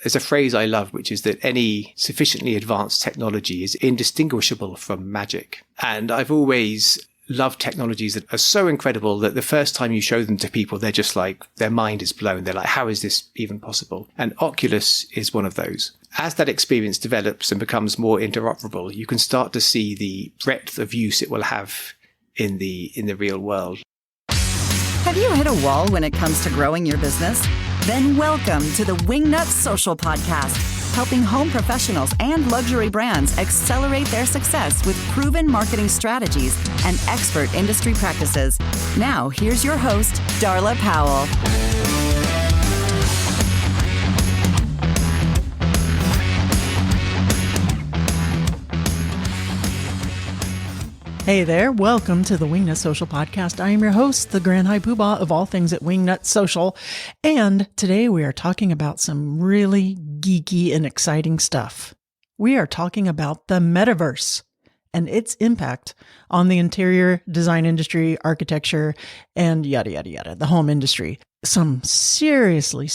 There's a phrase I love, which is that any sufficiently advanced technology is indistinguishable from magic. And I've always loved technologies that are so incredible that the first time you show them to people, they're just like, their mind is blown. They're like, how is this even possible? And Oculus is one of those. As that experience develops and becomes more interoperable, you can start to see the breadth of use it will have in the real world. Have you hit a wall when it comes to growing your business? Then welcome to the Wingnut Social podcast, helping home professionals and luxury brands accelerate their success with proven marketing strategies and expert industry practices. Now, here's your host, Darla Powell. Hey there, welcome to the Wingnut Social podcast. I am your host, the Grand High Poobah of all things at Wingnut Social, and today we are talking about some really geeky and exciting stuff. We are talking about the Metaverse and its impact on the interior design industry, architecture, and yada, yada, yada, the home industry. Some seriously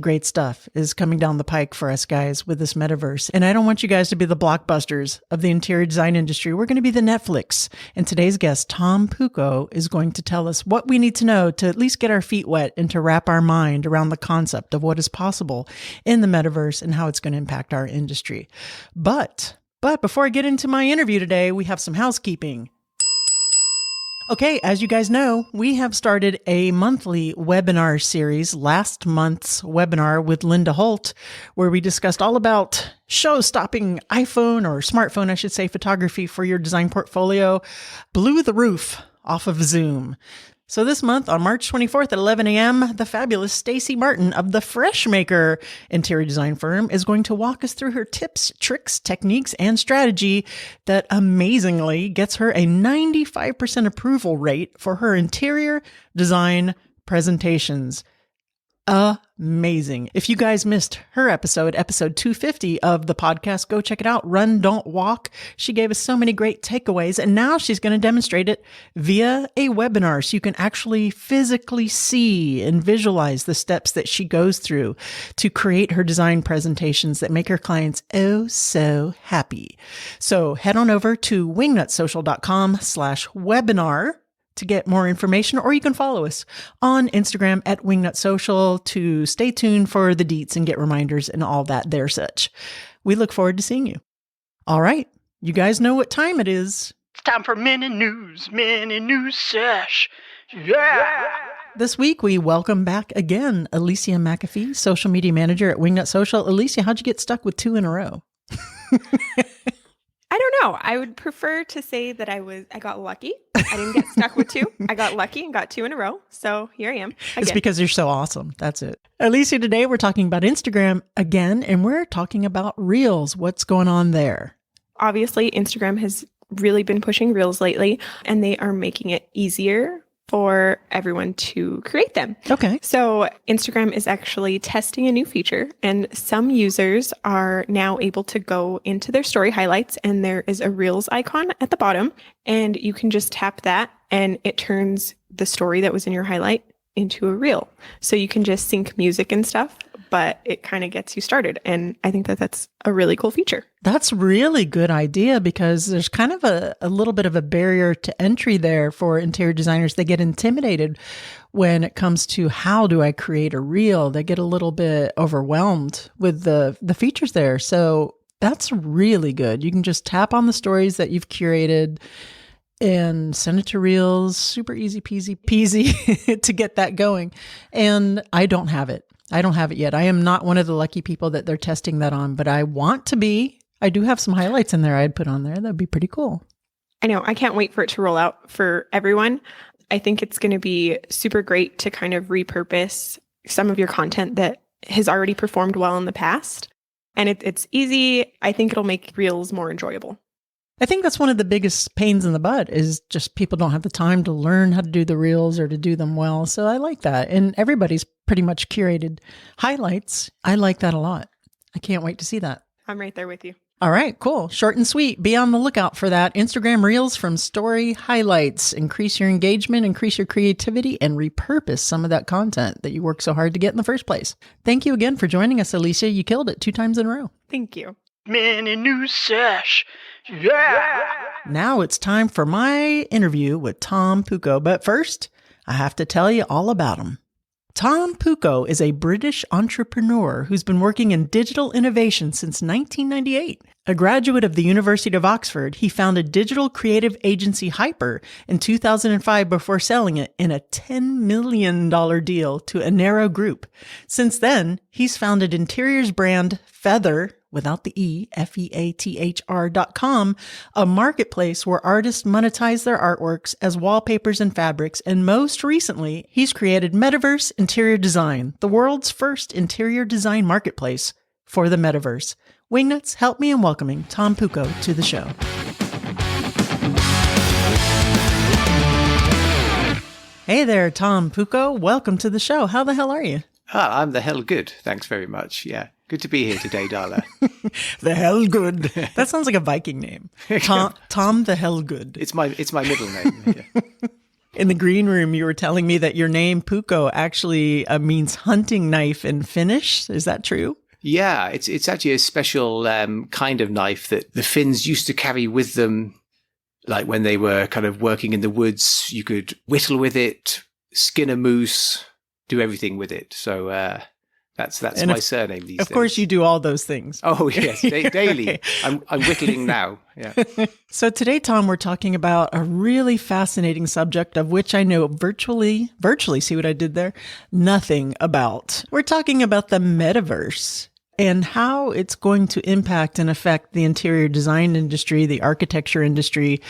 great stuff is coming down the pike for us guys with this Metaverse. And I don't want you guys to be the Blockbusters of the interior design industry. We're going to be the Netflix. And today's guest, Tom Puuko, is going to tell us what we need to know to at least get our feet wet and to wrap our mind around the concept of what is possible in the Metaverse and how it's going to impact our industry. But before I get into my interview today, we have some housekeeping. Okay, as you guys know, we have started a monthly webinar series, last month's webinar with Linda Holt, where we discussed all about show-stopping iPhone or smartphone, I should say, photography for your design portfolio. Blew the roof off of Zoom. So this month, on March 24th at 11 a.m., the fabulous Stacey Martin of the Freshmaker interior design firm is going to walk us through her tips, tricks, techniques, and strategy that amazingly gets her a 95% approval rate for her interior design presentations. Amazing. If you guys missed her episode 250 of the podcast, go check it out. Run, Don't Walk. She gave us so many great takeaways, and now she's going to demonstrate it via a webinar so you can actually physically see and visualize the steps that she goes through to create her design presentations that make her clients oh so happy. So head on over to wingnutsocial.com/webinar to get more information, or you can follow us on Instagram at Wingnut Social to stay tuned for the deets and get reminders and all that there such. We look forward to seeing you. All right. You guys know what time it is. It's time for mini news sesh. Yeah. This week, we welcome back again, Alicia McAfee, social media manager at Wingnut Social. Alicia, how'd you get stuck with 2 in a row? I don't know. I would prefer to say that I got lucky. I didn't get stuck with 2. I got lucky and got 2 in a row. So here I am. Again. It's because you're so awesome. That's it. Alicia, today we're talking about Instagram again, and we're talking about Reels. What's going on there? Obviously, Instagram has really been pushing Reels lately, and they are making it easier for everyone to create them. Okay. So Instagram is actually testing a new feature, and some users are now able to go into their story highlights, and there is a Reels icon at the bottom, and you can just tap that and it turns the story that was in your highlight into a reel. So you can just sync music and stuff, but it kind of gets you started. And I think that that's a really cool feature. That's really good idea, because there's kind of a little bit of a barrier to entry there for interior designers. They get intimidated when it comes to how do I create a reel. They get a little bit overwhelmed with the features there. So that's really good. You can just tap on the stories that you've curated and send it to Reels. Super easy peasy to get that going. And I don't have it. I don't have it yet. I am not one of the lucky people that they're testing that on, but I want to be. I do have some highlights in there I'd put on there. That'd be pretty cool. I know. I can't wait for it to roll out for everyone. I think it's going to be super great to kind of repurpose some of your content that has already performed well in the past. And it's easy. I think it'll make Reels more enjoyable. I think that's one of the biggest pains in the butt is just people don't have the time to learn how to do the reels or to do them well. So I like that. And everybody's pretty much curated highlights. I like that a lot. I can't wait to see that. I'm right there with you. All right, cool. Short and sweet. Be on the lookout for that. Instagram Reels from story highlights. Increase your engagement, increase your creativity, and repurpose some of that content that you worked so hard to get in the first place. Thank you again for joining us, Alicia. You killed it 2 times in a row. Thank you. Mini new Sesh. Yeah! Now it's time for my interview with Tom Puuko. But first, I have to tell you all about him. Tom Puuko is a British entrepreneur who's been working in digital innovation since 1998. A graduate of the University of Oxford, he founded digital creative agency Hyper in 2005 before selling it in a $10 million deal to a narrow group. Since then, he's founded interiors brand Feather, without the E, FEATHR.com, a marketplace where artists monetize their artworks as wallpapers and fabrics. And most recently, he's created Metaverse Interior Design, the world's first interior design marketplace for the metaverse. Wingnuts, help me in welcoming Tom Puuko to the show. Hey there, Tom Puuko. Welcome to the show. How the hell are you? I'm the hell good. Thanks very much. Yeah. Good to be here today, Darla. The hell good. That sounds like a Viking name. Tom the hell good. It's my middle name. Yeah. In the green room, you were telling me that your name Puuko actually means hunting knife in Finnish. Is that true? Yeah, it's actually a special kind of knife that the Finns used to carry with them. Like when they were kind of working in the woods, you could whittle with it, skin a moose, do everything with it. So that's my surname these days. Of course, you do all those things. Oh, yes, daily. I'm whittling now. Yeah. So today, Tom, we're talking about a really fascinating subject of which I know virtually, see what I did there? Nothing about. We're talking about the metaverse and how it's going to impact and affect the interior design industry, the architecture industry,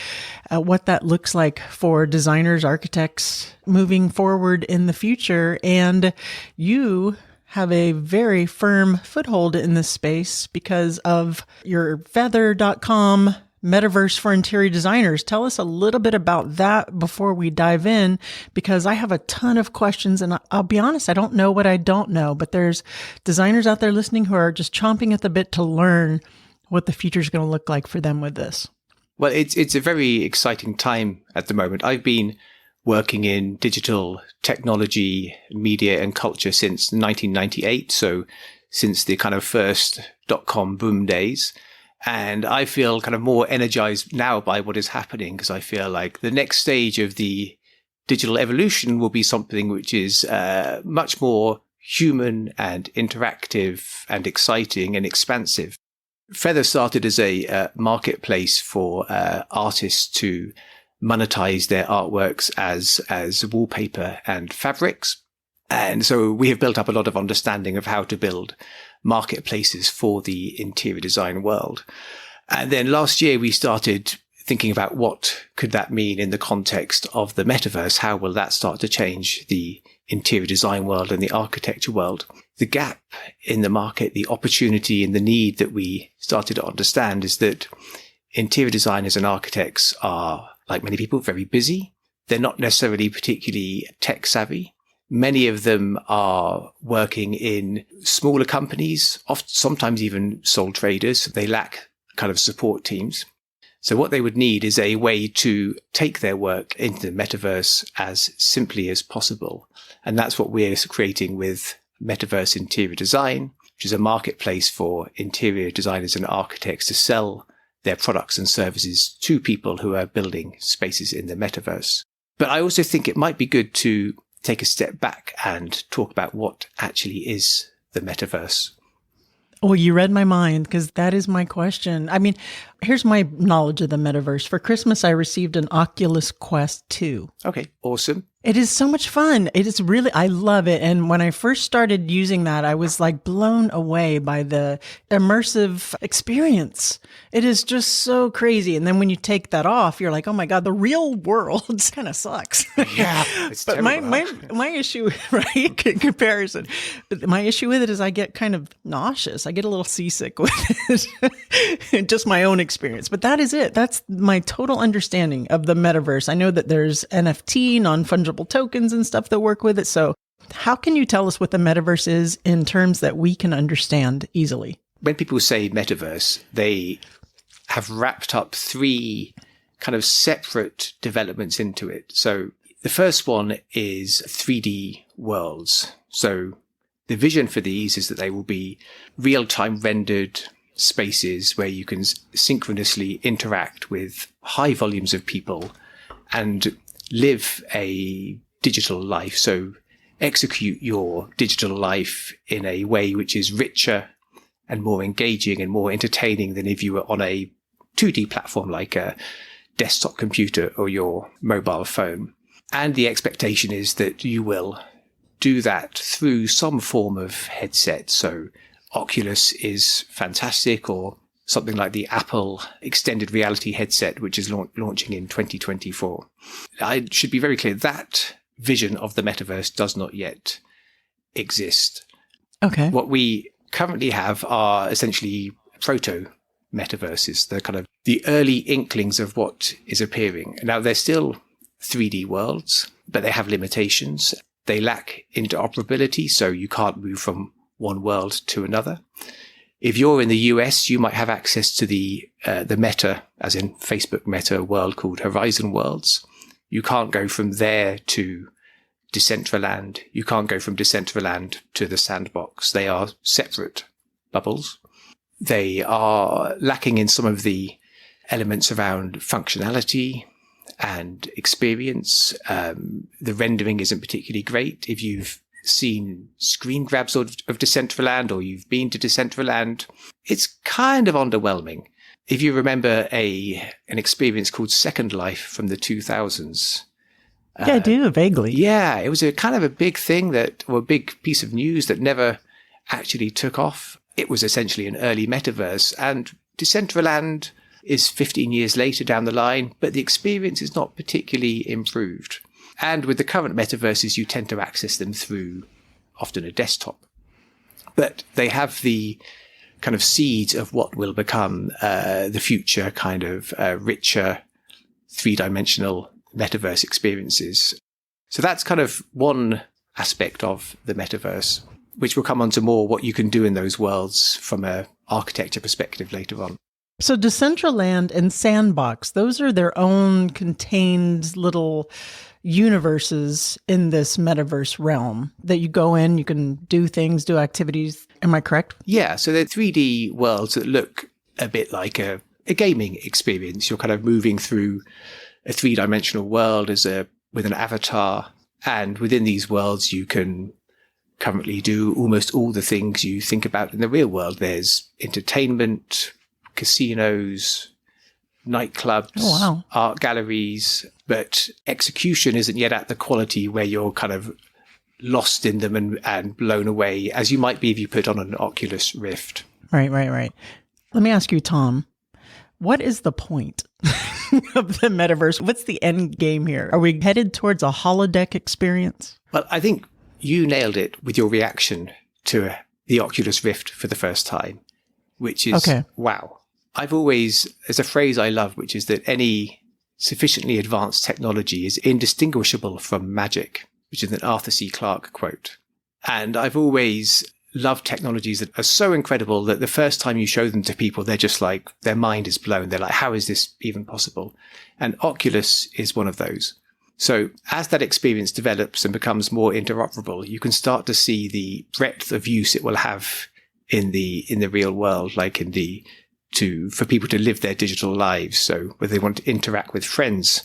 what that looks like for designers, architects moving forward in the future. And you have a very firm foothold in this space because of your feather.com Metaverse for interior designers. Tell us a little bit about that before we dive in, because I have a ton of questions and I'll be honest, I don't know what I don't know, but there's designers out there listening who are just chomping at the bit to learn what the future is going to look like for them with this. Well, it's a very exciting time at the moment. I've been working in digital technology, media and culture since 1998. So since the kind of first .com boom days. And I feel kind of more energized now by what is happening because I feel like the next stage of the digital evolution will be something which is much more human and interactive and exciting and expansive. Feather started as a marketplace for artists to monetize their artworks as wallpaper and fabrics. And so we have built up a lot of understanding of how to build marketplaces for the interior design world. And then last year we started thinking about what could that mean in the context of the metaverse? How will that start to change the interior design world and the architecture world? The gap in the market, the opportunity and the need that we started to understand is that interior designers and architects are, like many people, very busy. They're not necessarily particularly tech savvy. Many of them are working in smaller companies, sometimes even sole traders. They lack kind of support teams. So what they would need is a way to take their work into the metaverse as simply as possible. And that's what we're creating with Metaverse Interior Design, which is a marketplace for interior designers and architects to sell their products and services to people who are building spaces in the metaverse. But I also think it might be good to take a step back and talk about what actually is the metaverse. Well, you read my mind because that is my question. I mean, here's my knowledge of the metaverse. For Christmas, I received an Oculus Quest 2. Okay, awesome. It is so much fun. It is really, I love it. And when I first started using that, I was like blown away by the immersive experience. It is just so crazy. And then when you take that off, you're like, oh my God, the real world kind of sucks. Yeah, it's but terrible. my issue, right, in comparison, but my issue with it is I get kind of nauseous. I get a little seasick with it. Just my own experience. But that is it. That's my total understanding of the metaverse. I know that there's NFT, non-fungible tokens and stuff that work with it. So how can you tell us what the metaverse is in terms that we can understand easily? when people say metaverse, they have wrapped up three kind of separate developments into it. So the first one is 3D worlds. So the vision for these is that they will be real-time rendered spaces where you can synchronously interact with high volumes of people and live a digital life. So execute your digital life in a way which is richer and more engaging and more entertaining than if you were on a 2D platform like a desktop computer or your mobile phone. And the expectation is that you will do that through some form of headset. So Oculus is fantastic, or something like the Apple extended reality headset, which is launching in 2024. I should be very clear, that vision of the metaverse does not yet exist. Okay. What we currently have are essentially proto metaverses, the kind of the early inklings of what is appearing. Now, they're still 3D worlds, but they have limitations. They lack interoperability, so you can't move from one world to another. If you're in the US, you might have access to the Meta, as in Facebook Meta world called Horizon Worlds. You can't go from there to Decentraland. You can't go from Decentraland to the Sandbox. They are separate bubbles. They are lacking in some of the elements around functionality and experience. The rendering isn't particularly great. If you've seen screen grabs of Decentraland, or you've been to Decentraland, it's kind of underwhelming. If you remember an experience called Second Life from the 2000s. Yeah, I do, vaguely. Yeah, it was a kind of a big thing or a big piece of news that never actually took off. It was essentially an early metaverse, and Decentraland is 15 years later down the line, but the experience is not particularly improved. And with the current metaverses, you tend to access them through often a desktop. But they have the kind of seeds of what will become the future kind of richer three-dimensional metaverse experiences. So that's kind of one aspect of the metaverse, which will come on to more what you can do in those worlds from an architecture perspective later on. So Decentraland and Sandbox, those are their own contained little universes in this metaverse realm that you go in, you can do things, do activities. Am I correct? Yeah. So they're 3D worlds that look a bit like a gaming experience. You're kind of moving through a three-dimensional world with an avatar. And within these worlds, you can currently do almost all the things you think about in the real world. There's entertainment, casinos, nightclubs, art galleries, but execution isn't yet at the quality where you're kind of lost in them and blown away as you might be if you put on an Oculus Rift. Right. Let me ask you, Tom, what is the point of the metaverse? What's the end game here? Are we headed towards a holodeck experience? Well, I think you nailed it with your reaction to the Oculus Rift for the first time, which is, wow. There's a phrase I love, which is that any sufficiently advanced technology is indistinguishable from magic, which is an Arthur C. Clarke quote. And I've always loved technologies that are so incredible that the first time you show them to people, they're just like, their mind is blown. They're like, how is this even possible? And Oculus is one of those. So as that experience develops and becomes more interoperable, you can start to see the breadth of use it will have in the real world, like for people to live their digital lives. So whether they want to interact with friends,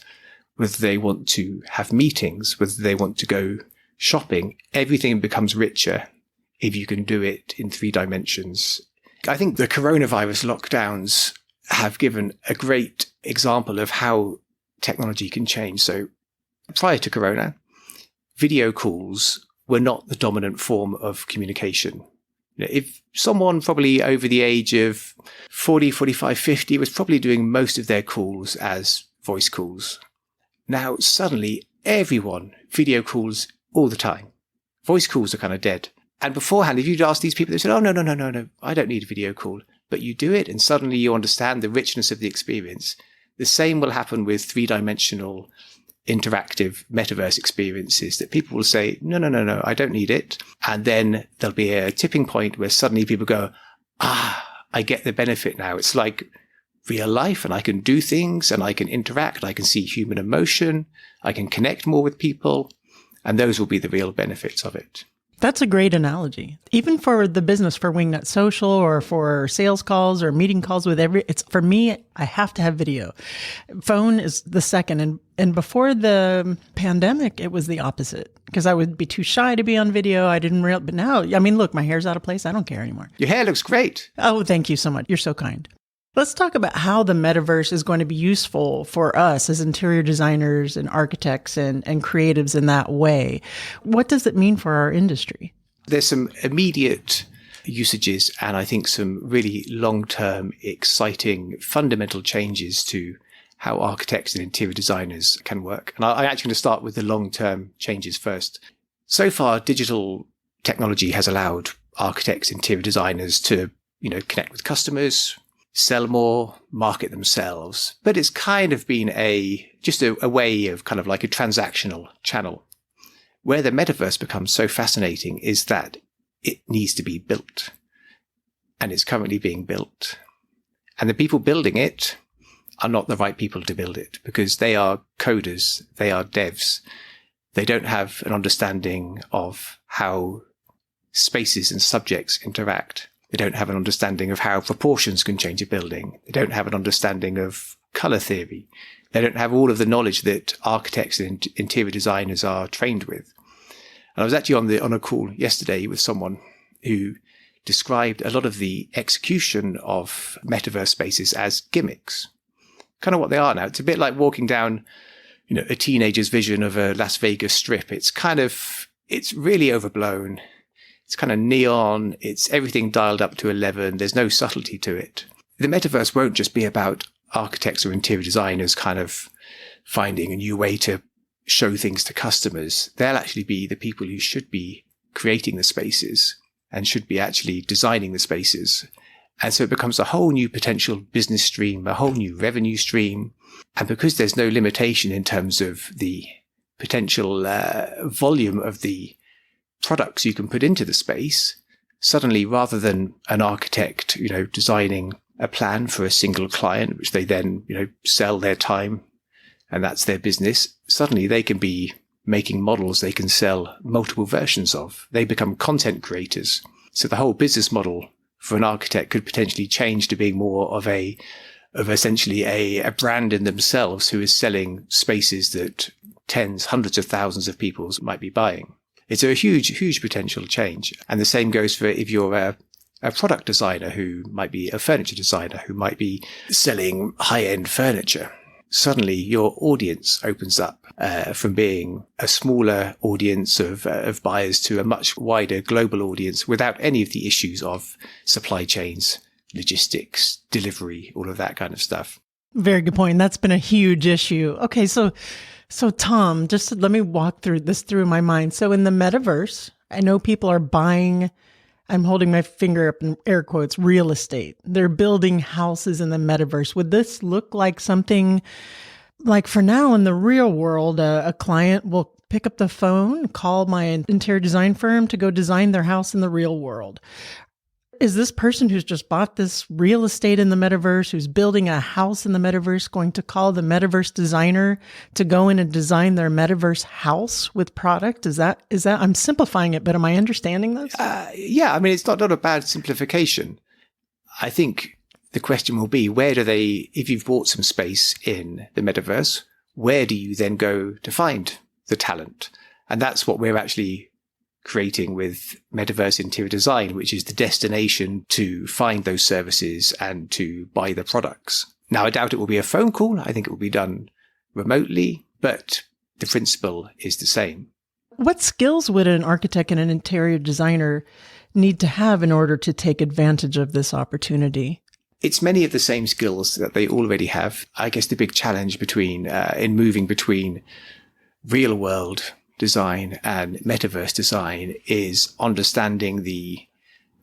whether they want to have meetings, whether they want to go shopping, everything becomes richer if you can do it in 3 dimensions. I think the coronavirus lockdowns have given a great example of how technology can change. So prior to Corona, video calls were not the dominant form of communication. If someone probably over the age of 40, 45, 50 was probably doing most of their calls as voice calls. Now, suddenly, everyone video calls all the time. Voice calls are kind of dead. And beforehand, if you'd asked these people, they said, oh, no, I don't need a video call. But you do it, and suddenly you understand the richness of the experience. The same will happen with 3-dimensional interactive metaverse experiences, that people will say, no, I don't need it. And then there'll be a tipping point where suddenly people go, I get the benefit now. It's like real life, and I can do things, and I can interact, I can see human emotion, I can connect more with people, and those will be the real benefits of it. That's a great analogy. Even for the business, for Wingnut Social or for sales calls or meeting calls with it's for me, I have to have video. Phone is the second. And before the pandemic, it was the opposite because I would be too shy to be on video. I didn't but now, I mean, look, my hair's out of place. I don't care anymore. Your hair looks great. Oh, thank you so much. You're so kind. Let's talk about how the metaverse is going to be useful for us as interior designers and architects and creatives in that way. What does it mean for our industry? There's some immediate usages and I think some really long-term, exciting, fundamental changes to how architects and interior designers can work. And I'm actually going to start with the long-term changes first. So far, digital technology has allowed architects, interior designers to, connect with customers, sell more, market themselves. But it's kind of been just a way of kind of like a transactional channel. Where the metaverse becomes so fascinating is that it needs to be built. And it's currently being built. And the people building it are not the right people to build it because they are coders, they are devs. They don't have an understanding of how spaces and subjects interact. They don't have an understanding of how proportions can change a building. They don't have an understanding of color theory. They don't have all of the knowledge that architects and interior designers are trained with. And I was actually on a call yesterday with someone who described a lot of the execution of metaverse spaces as gimmicks. Kind of what they are now. It's a bit like walking down, a teenager's vision of a Las Vegas strip. It's really overblown. It's kind of neon. It's everything dialed up to 11. There's no subtlety to it. The metaverse won't just be about architects or interior designers kind of finding a new way to show things to customers. They'll actually be the people who should be creating the spaces and should be actually designing the spaces. And so it becomes a whole new potential business stream, a whole new revenue stream. And because there's no limitation in terms of the potential volume of the products you can put into the space, suddenly rather than an architect, designing a plan for a single client, which they then, sell their time and that's their business, suddenly they can be making models they can sell multiple versions of. They become content creators. So the whole business model for an architect could potentially change to being more of essentially a brand in themselves who is selling spaces that tens, hundreds of thousands of people might be buying. It's a huge, huge potential change. And the same goes for if you're a product designer who might be a furniture designer who might be selling high-end furniture. Suddenly your audience opens up from being a smaller audience of buyers to a much wider global audience without any of the issues of supply chains, logistics, delivery, all of that kind of stuff. Very good point. That's been a huge issue. Okay, so Tom, just let me walk through my mind. So in the metaverse, I know people are buying, I'm holding my finger up in air quotes, real estate. They're building houses in the metaverse. Would this look like something like for now in the real world, a client will pick up the phone, call my interior design firm to go design their house in the real world? Is this person who's just bought this real estate in the metaverse, who's building a house in the metaverse, going to call the metaverse designer to go in and design their metaverse house with product? Is that, I'm simplifying it, but am I understanding this? Yeah. I mean, it's not a bad simplification. I think the question will be, if you've bought some space in the metaverse, where do you then go to find the talent? And that's what we're actually creating with Metaverse Interior Design, which is the destination to find those services and to buy the products. Now, I doubt it will be a phone call. I think it will be done remotely, but the principle is the same. What skills would an architect and an interior designer need to have in order to take advantage of this opportunity? It's many of the same skills that they already have. I guess the big challenge in moving between real world design and metaverse design is understanding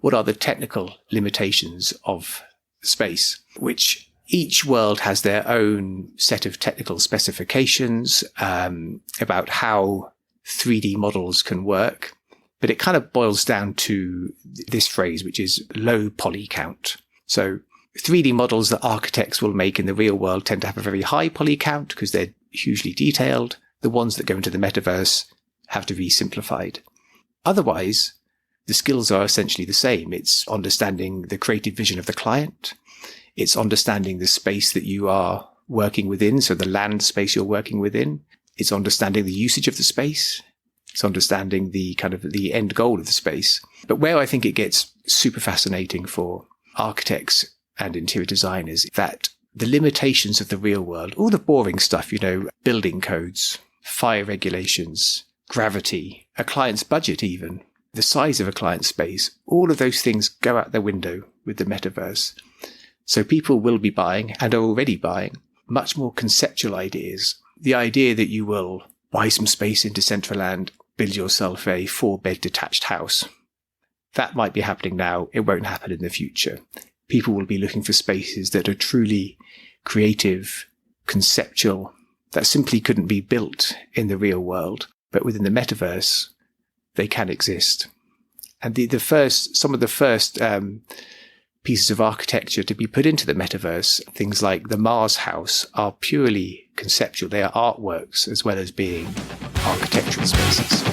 what are the technical limitations of space, which each world has their own set of technical specifications about how 3D models can work. But it kind of boils down to this phrase, which is low poly count. So 3D models that architects will make in the real world tend to have a very high poly count because they're hugely detailed. The ones that go into the metaverse have to be simplified. Otherwise, the skills are essentially the same. It's understanding the creative vision of the client. It's understanding the space that you are working within, so the land space you're working within. It's understanding the usage of the space. It's understanding the kind of the end goal of the space. But where I think it gets super fascinating for architects and interior designers, that the limitations of the real world, all the boring stuff, building codes, fire regulations, gravity, a client's budget even, the size of a client's space, all of those things go out the window with the metaverse. So people will be buying, and are already buying, much more conceptual ideas. The idea that you will buy some space in Decentraland, build yourself a 4-bed detached house. That might be happening now. It won't happen in the future. People will be looking for spaces that are truly creative, conceptual, that simply couldn't be built in the real world. But within the metaverse, they can exist. And some of the first pieces of architecture to be put into the metaverse, things like the Mars house, are purely conceptual. They are artworks as well as being architectural spaces.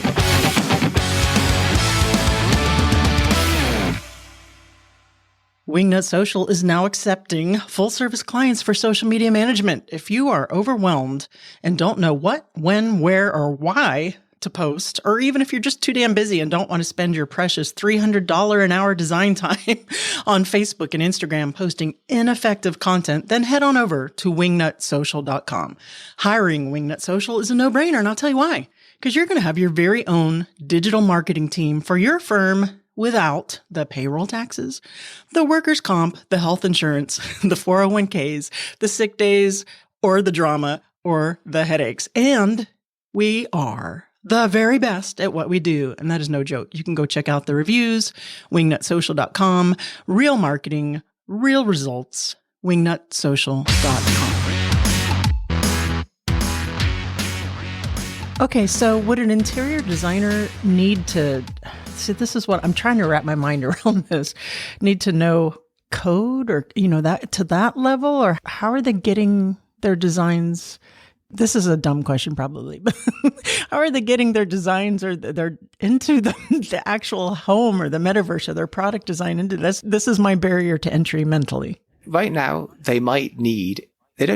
Wingnut Social is now accepting full-service clients for social media management. If you are overwhelmed and don't know what, when, where, or why to post, or even if you're just too damn busy and don't want to spend your precious $300 an hour design time on Facebook and Instagram posting ineffective content, then head on over to wingnutsocial.com. Hiring Wingnut Social is a no-brainer, and I'll tell you why. Because you're going to have your very own digital marketing team for your firm without the payroll taxes, the workers' comp, the health insurance, the 401ks, the sick days, or the drama, or the headaches. And we are the very best at what we do. And that is no joke. You can go check out the reviews, wingnutsocial.com, real marketing, real results, wingnutsocial.com. Okay, so would an interior designer need to, see, this is what I'm trying to wrap my mind around this, need to know code or, that to that level, or how are they getting their designs? This is a dumb question probably, but how are they getting their designs or they're into the actual home or the metaverse or their product design into this? This is my barrier to entry mentally. Right now, they don't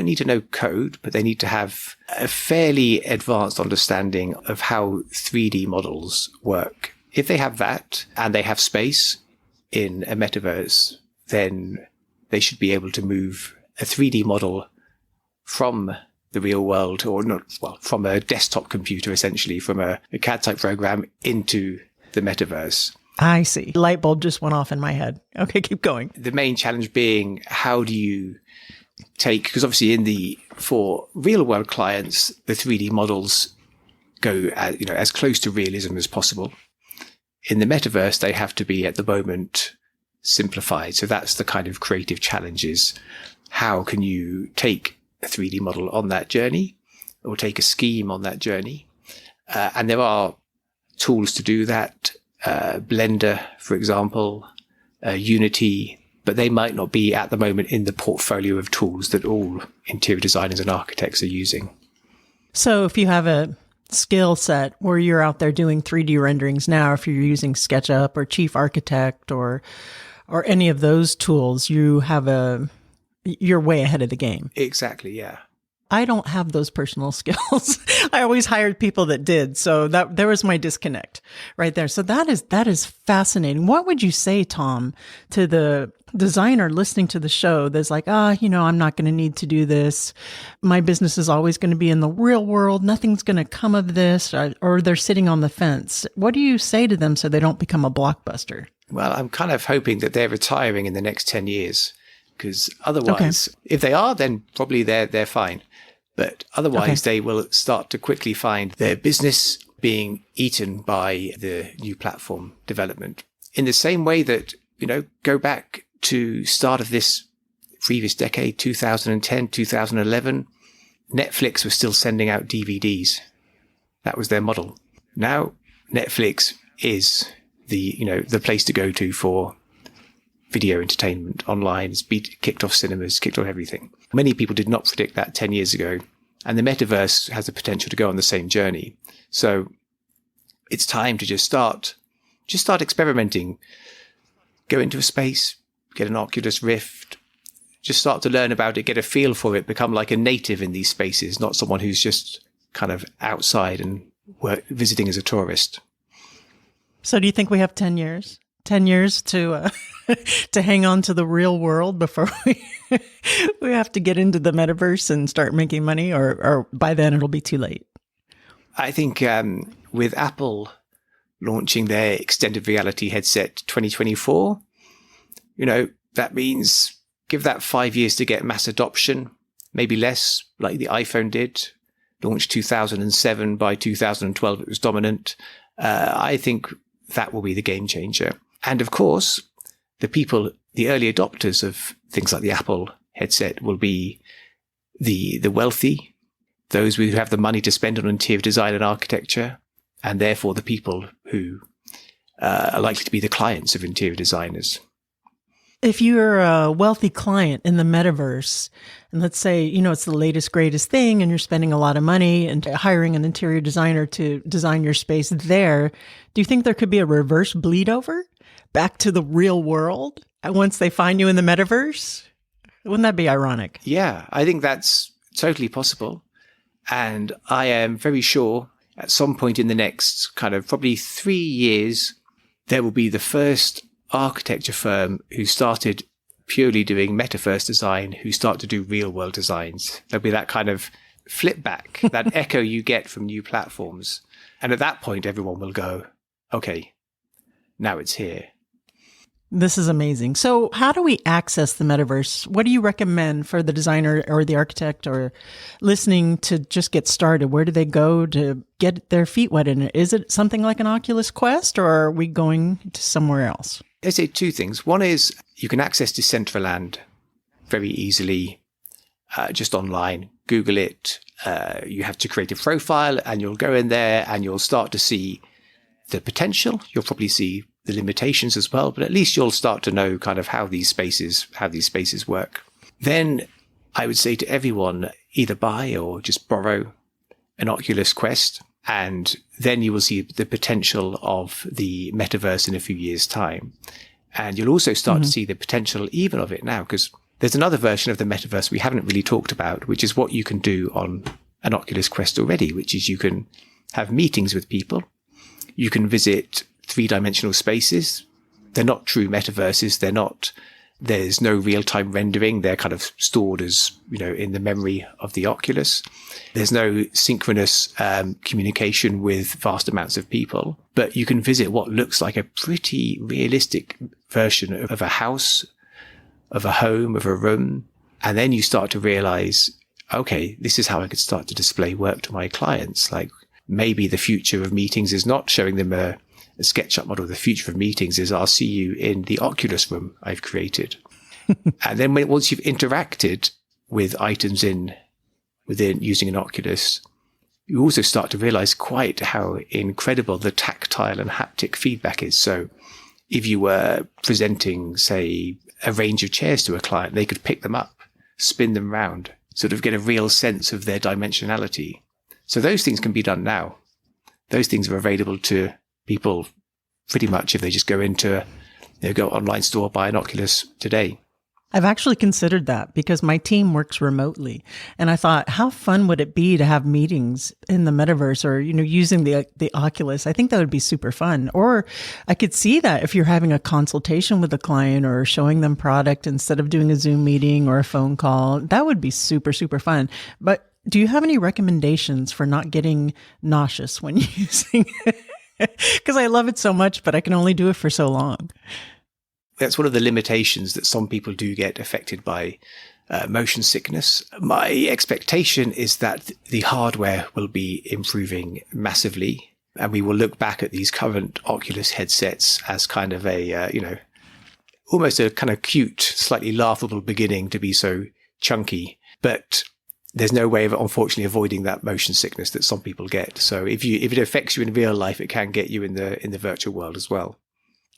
need to know code, but they need to have a fairly advanced understanding of how 3D models work. If they have that and they have space in a metaverse, then they should be able to move a 3D model from the real world, or not, well, from a desktop computer, essentially, from a CAD type program into the metaverse. I see. Light bulb just went off in my head. Okay, keep going. The main challenge being, how do you take, because obviously for real world clients, the 3D models go as close to realism as possible. In the metaverse, they have to be at the moment simplified. So that's the kind of creative challenges. How can you take a 3D model on that journey, or take a scheme on that journey? And there are tools to do that. Blender, for example, Unity, but they might not be at the moment in the portfolio of tools that all interior designers and architects are using. So if you have a skill set where you're out there doing 3D renderings now, if you're using SketchUp or Chief Architect or any of those tools, you're way ahead of the game. Exactly, yeah. I don't have those personal skills. I always hired people that did. So there was my disconnect right there. So that is fascinating. What would you say, Tom, to the designer listening to the show that's like, I'm not going to need to do this. My business is always going to be in the real world. Nothing's going to come of this, or they're sitting on the fence. What do you say to them so they don't become a blockbuster? Well, I'm kind of hoping that they're retiring in the next 10 years. Because otherwise, If they are, then probably they're fine. But otherwise, They will start to quickly find their business being eaten by the new platform development. In the same way that, go back to start of this previous decade, 2010, 2011, Netflix was still sending out DVDs. That was their model. Now, Netflix is the place to go to for video entertainment online. It's kicked off cinemas, kicked off everything. Many people did not predict that 10 years ago. And the metaverse has the potential to go on the same journey. So it's time to just start experimenting. Go into a space, get an Oculus Rift, just start to learn about it, get a feel for it, become like a native in these spaces, not someone who's just kind of outside and visiting as a tourist. So do you think we have 10 years? 10 years to to hang on to the real world before we have to get into the metaverse and start making money, or by then it'll be too late? I think with Apple launching their extended reality headset 2024, that means give that 5 years to get mass adoption, maybe less, like the iPhone did. Launched 2007, by 2012 it was dominant. I think that will be the game changer. And of course, the early adopters of things like the Apple headset will be the wealthy, those who have the money to spend on interior design and architecture, and therefore the people who are likely to be the clients of interior designers. If you're a wealthy client in the metaverse, and let's say, it's the latest, greatest thing, and you're spending a lot of money and hiring an interior designer to design your space there, do you think there could be a reverse bleed over back to the real world once they find you in the metaverse? Wouldn't that be ironic? Yeah, I think that's totally possible. And I am very sure at some point in the next kind of probably 3 years, there will be the first architecture firm who started purely doing metaverse design, who start to do real world designs. There'll be that kind of flip back, that echo you get from new platforms. And at that point, everyone will go, okay, now it's here. This is amazing. So how do we access the metaverse? What do you recommend for the designer or the architect or listening to just get started? Where do they go to get their feet wet in it? Is it something like an Oculus Quest, or are we going to somewhere else? I say two things. One is you can access Decentraland very easily, just online. Google it. You have to create a profile and you'll go in there and you'll start to see the potential. You'll probably see the limitations as well, but at least you'll start to know kind of how these spaces work. Then I would say to everyone, either buy or just borrow an Oculus Quest, and then you will see the potential of the metaverse in a few years' time. And you'll also start to see the potential even of it now, because there's another version of the metaverse we haven't really talked about, which is what you can do on an Oculus Quest already, which is you can have meetings with people. You can visit three-dimensional spaces. They're not true metaverses. There's no real-time rendering. They're kind of stored as, in the memory of the Oculus. There's no synchronous communication with vast amounts of people, but you can visit what looks like a pretty realistic version of a house, of a home, of a room. And then you start to realize, okay, this is how I could start to display work to my clients. Like maybe the future of meetings is not showing them a SketchUp model. The future of meetings is I'll see you in the Oculus room I've created. And then once you've interacted with items within using an Oculus, you also start to realize quite how incredible the tactile and haptic feedback is. So if you were presenting, say, a range of chairs to a client, they could pick them up, spin them round, sort of get a real sense of their dimensionality. So those things can be done now. Those things are available to people pretty much if they just go into, go online store, buy an Oculus today. I've actually considered that because my team works remotely. And I thought, how fun would it be to have meetings in the metaverse or, using the Oculus? I think that would be super fun. Or I could see that if you're having a consultation with a client or showing them product instead of doing a Zoom meeting or a phone call, that would be super, super fun. But do you have any recommendations for not getting nauseous when using it? Because I love it so much, but I can only do it for so long. That's one of the limitations that some people do get affected by motion sickness. My expectation is that the hardware will be improving massively, and we will look back at these current Oculus headsets as kind of a, almost a kind of cute, slightly laughable beginning to be so chunky. But there's no way of, unfortunately, avoiding that motion sickness that some people get. So if it affects you in real life, it can get you in the virtual world as well.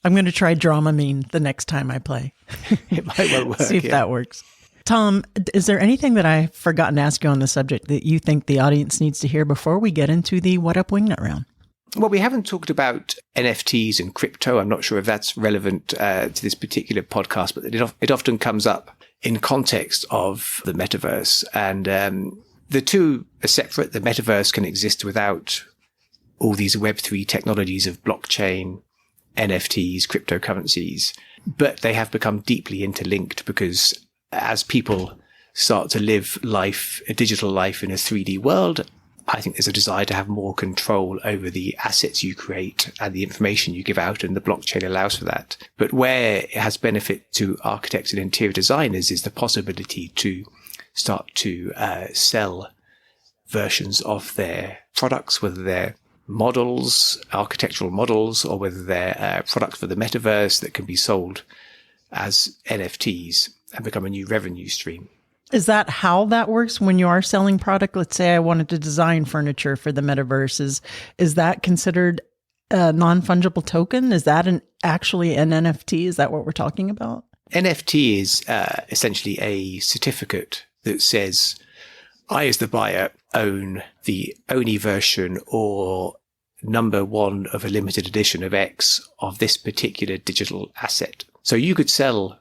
I'm going to try Dramamine the next time I play. It might well work. See if that works. Tom, is there anything that I've forgotten to ask you on the subject that you think the audience needs to hear before we get into the What Up Wingnut round? Well, we haven't talked about NFTs and crypto. I'm not sure if that's relevant to this particular podcast, but it often comes up in context of the metaverse. And the two are separate. The metaverse can exist without all these Web3 technologies of blockchain, NFTs, cryptocurrencies, but they have become deeply interlinked because as people start to live life, a digital life in a 3D world, I think there's a desire to have more control over the assets you create and the information you give out, and the blockchain allows for that. But where it has benefit to architects and interior designers is the possibility to start to sell versions of their products, whether they're models, architectural models, or whether they're products for the metaverse that can be sold as NFTs and become a new revenue stream. Is that how that works when you are selling product? Let's say I wanted to design furniture for the metaverse. Is that considered a non-fungible token? Is that actually an NFT? Is that what we're talking about? NFT is essentially a certificate that says, I, as the buyer, own the only version or number one of a limited edition of X of this particular digital asset. So you could sell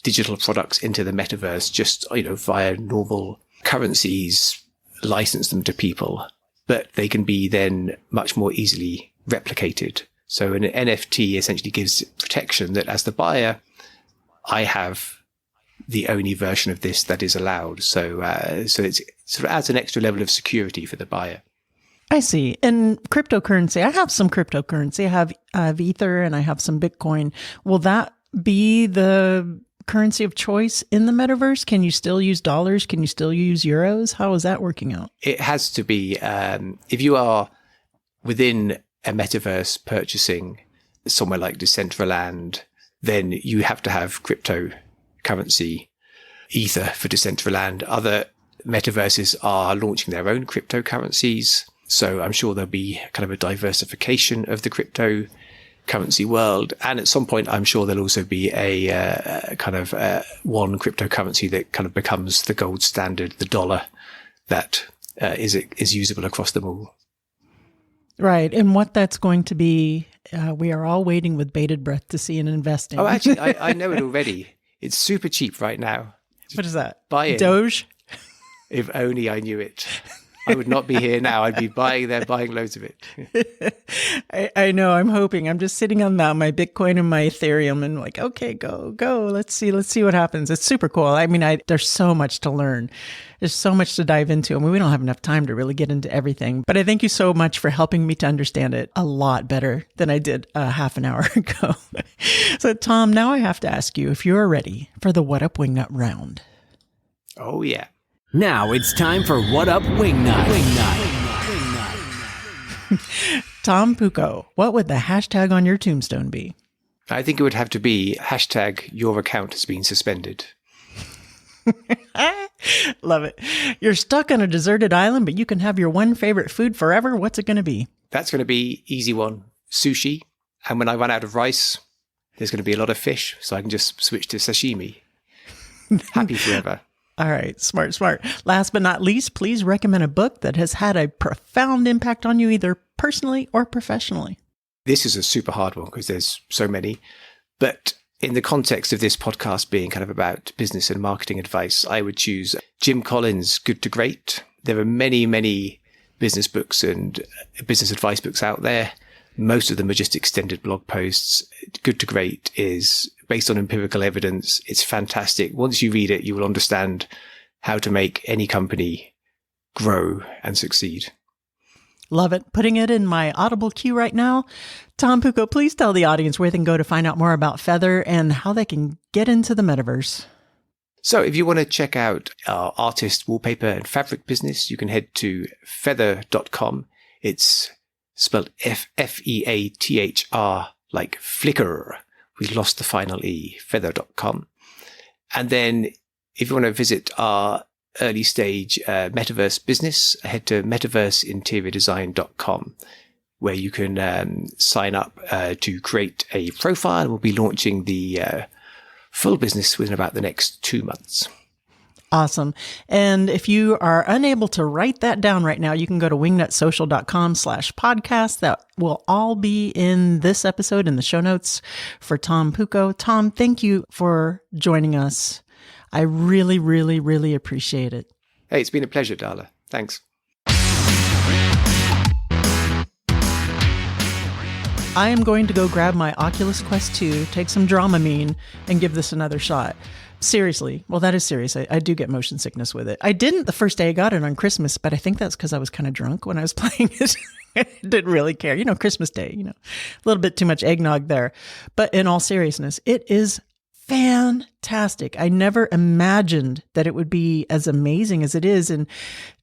digital products into the metaverse just, via normal currencies, license them to people, but they can be then much more easily replicated. So an NFT essentially gives protection that as the buyer, I have the only version of this that is allowed. So it sort of adds an extra level of security for the buyer. I see. And cryptocurrency, I have some cryptocurrency. I have Ether and I have some Bitcoin. Will that be the currency of choice in the metaverse? Can you still use dollars? Can you still use euros? How is that working out? It has to be. If you are within a metaverse purchasing somewhere like Decentraland, then you have to have cryptocurrency, Ether for Decentraland. Other metaverses are launching their own cryptocurrencies. So I'm sure there'll be kind of a diversification of the cryptocurrency world. And at some point, I'm sure there'll also be a kind of one cryptocurrency that kind of becomes the gold standard, the dollar that is usable across them all. Right. And what that's going to be, we are all waiting with bated breath to see and invest in. Oh, actually, I know it already. It's super cheap right now. What is that? Buy it. Doge? If only I knew it. I would not be here now. I'd be buying loads of it. I know. I'm hoping. I'm just sitting on my Bitcoin and my Ethereum and like, okay, go. Let's see what happens. It's super cool. I mean, there's so much to learn. There's so much to dive into. I mean, we don't have enough time to really get into everything, but I thank you so much for helping me to understand it a lot better than I did half an hour ago. So Tom, now I have to ask you if you're ready for the What Up Wingnut round. Oh, yeah. Now it's time for What Up Wingnut. Tom Puuko, what would the hashtag on your tombstone be? I think it would have to be hashtag your account has been suspended. Love it. You're stuck on a deserted island, but you can have your one favorite food forever. What's it going to be? That's going to be easy one, sushi. And when I run out of rice, there's going to be a lot of fish, so I can just switch to sashimi. Happy forever. All right. Smart. Last but not least, please recommend a book that has had a profound impact on you, either personally or professionally. This is a super hard one because there's so many. But in the context of this podcast being kind of about business and marketing advice, I would choose Jim Collins' Good to Great. There are many, many business books and business advice books out there. Most of them are just extended blog posts. Good to Great is based on empirical evidence. It's fantastic. Once you read it, you will understand how to make any company grow and succeed. Love it. Putting it in my Audible queue right now. Tom Puuko, please tell the audience where they can go to find out more about Feather and how they can get into the metaverse. So if you want to check out our artist wallpaper and fabric business, you can head to feather.com. It's spelled Feathr, like flicker. We lost the final E, feather.com. And then if you want to visit our early stage metaverse business, head to metaverseinteriordesign.com. where you can sign up to create a profile. We'll be launching the full business within about the next 2 months. Awesome. And if you are unable to write that down right now, you can go to wingnutsocial.com/podcast. That will all be in this episode in the show notes for Tom Puuko. Tom, thank you for joining us. I really, really, really appreciate it. Hey, it's been a pleasure, Darla. Thanks. I am going to go grab my Oculus Quest 2, take some Dramamine, and give this another shot. Seriously. Well, that is serious. I do get motion sickness with it. I didn't the first day I got it on Christmas, but I think that's because I was kind of drunk when I was playing it. I didn't really care. Christmas Day, a little bit too much eggnog there. But in all seriousness, it is fantastic. I never imagined that it would be as amazing as it is. And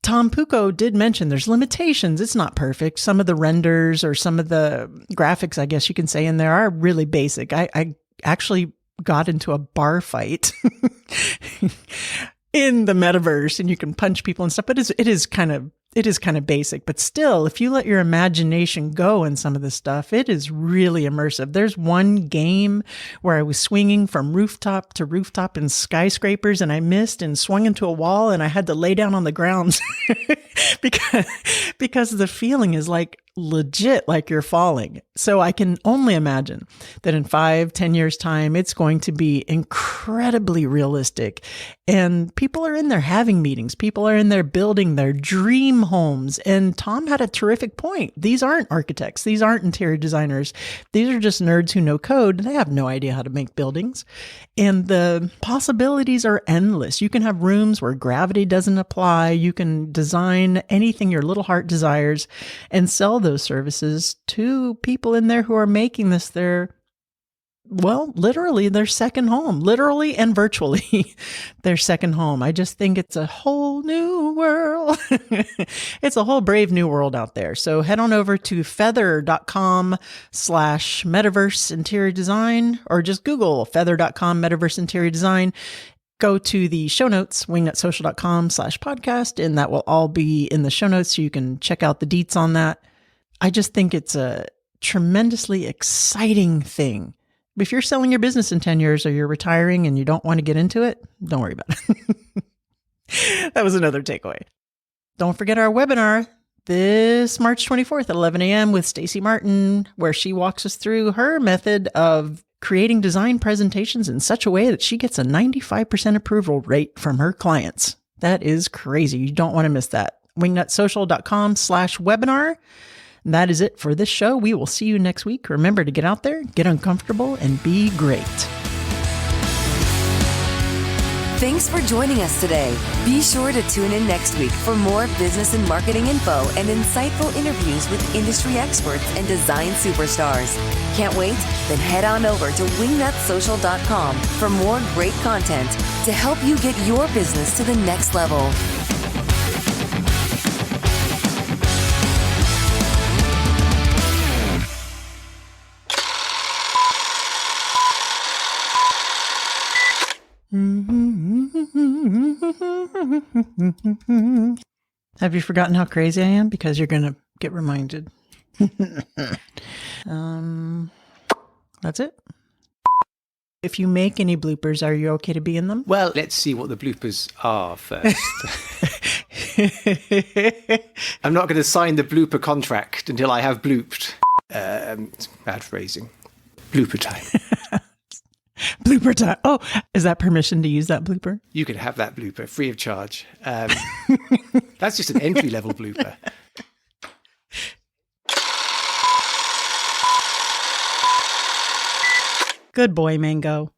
Tom Puuko did mention there's limitations. It's not perfect. Some of the renders or some of the graphics, I guess you can say, in there are really basic. I actually got into a bar fight in the metaverse, and you can punch people and stuff, but it is kind of basic. But still, if you let your imagination go in some of this stuff, it is really immersive. There's one game where I was swinging from rooftop to rooftop in skyscrapers, and I missed and swung into a wall, and I had to lay down on the ground because the feeling is like legit, like you're falling. So I can only imagine that in 5-10 years time, it's going to be incredibly realistic. And people are in there having meetings. People are in there building their dream homes. And Tom had a terrific point. These aren't architects. These aren't interior designers. These are just nerds who know code. They have no idea how to make buildings. And the possibilities are endless. You can have rooms where gravity doesn't apply. You can design anything your little heart desires and sell those services to people in there who are making this literally their second home, literally and virtually their second home. I just think it's a whole new world. It's a whole brave new world out there. So head on over to feather.com/Metaverse Interior Design, or just Google feather.com Metaverse Interior Design. Go to the show notes, wingnutsocial.com/podcast, and that will all be in the show notes so you can check out the deets on that. I just think it's a tremendously exciting thing. If you're selling your business in 10 years or you're retiring and you don't want to get into it, don't worry about it. That was another takeaway. Don't forget our webinar this March 24th at 11 a.m. with Stacey Martin, where she walks us through her method of creating design presentations in such a way that she gets a 95% approval rate from her clients. That is crazy. You don't want to miss that. wingnutsocial.com/webinar. That is it for this show. We will see you next week. Remember to get out there, get uncomfortable, and be great. Thanks for joining us today. Be sure to tune in next week for more business and marketing info and insightful interviews with industry experts and design superstars. Can't wait? Then head on over to wingnutsocial.com for more great content to help you get your business to the next level. Have you forgotten how crazy I am? Because you're going to get reminded. That's it. If you make any bloopers, are you okay to be in them? Well, let's see what the bloopers are first. I'm not going to sign the blooper contract until I have blooped. It's bad phrasing. Blooper time. Blooper time. Oh, is that permission to use that blooper? You can have that blooper free of charge. That's just an entry-level blooper. Good boy, Mango.